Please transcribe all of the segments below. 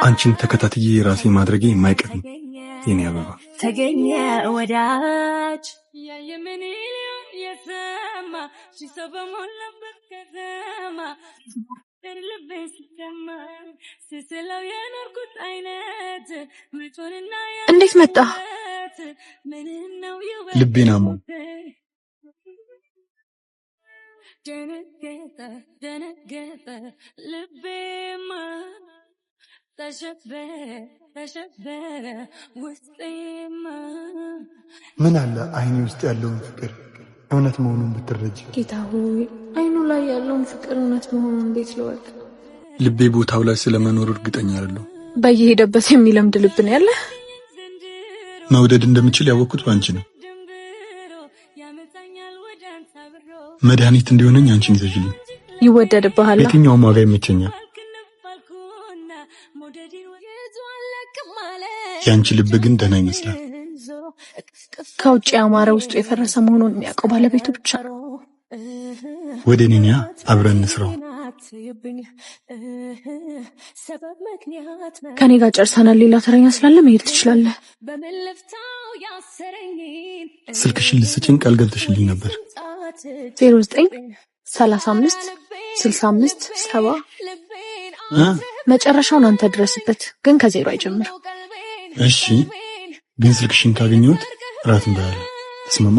አንቺን ተከታትዬ ራሴ ማድረጌ የማይቀር ነው የኔ አበባ ተገኘ ወዳጅ ያየምን የሰማ ሲሰበም ሁሉበት ከተማ ልቤን ሲሰማ ስስለው የኖርኩት አይነት ምጡንና እንዴት መጣ ልቤን አሞ ደነገጠ ልቤማ ተሸበረ ውስጤማ ምን አለ አይኔ ውስጥ ያለውን ፍቅር እውነት መሆኑን ብትረጂ ጌታ ሆይ አይኑ ላይ ያለውን ፍቅር እውነት መሆኑን እንዴት ልወቅ ልቤ ቦታው ላይ ስለመኖር እርግጠኛ አይደለሁ በየሄደበት የሚለምድ ልብ ነው ያለ መውደድ እንደምችል ያወቅኩት ባንቺ ነው መድኃኒት እንዲሆነኝ አንቺን ይዘሽልኝ ይወደድብሃል የትኛውም ዋጋ ይመቸኛል ያንቺ ልብ ግን ደህና ይመስላል ከውጭ ያማረ ውስጡ የፈረሰ መሆኑን የሚያውቀው ባለቤቱ ብቻ ነው ወደ እኔ አብረን እንስራው ከኔ ጋር ጨርሰናል ሌላ ተረኛ ስላለ መሄድ ትችላለህ ስልክሽን ልስጭኝ ቃል ገብተሽልኝ ነበር 09356570 መጨረሻውን አንተ ድረስበት ግን ከዜሮ አይጀምር እሺ ግን ስልክሽን ካገኘሁት ራት እንበላለን ተስማማ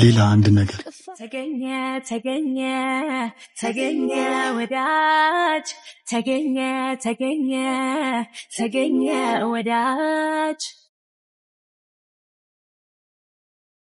ሌላ አንድ ነገር ተገኘ ወዳጅ ተገኘ ወዳጅ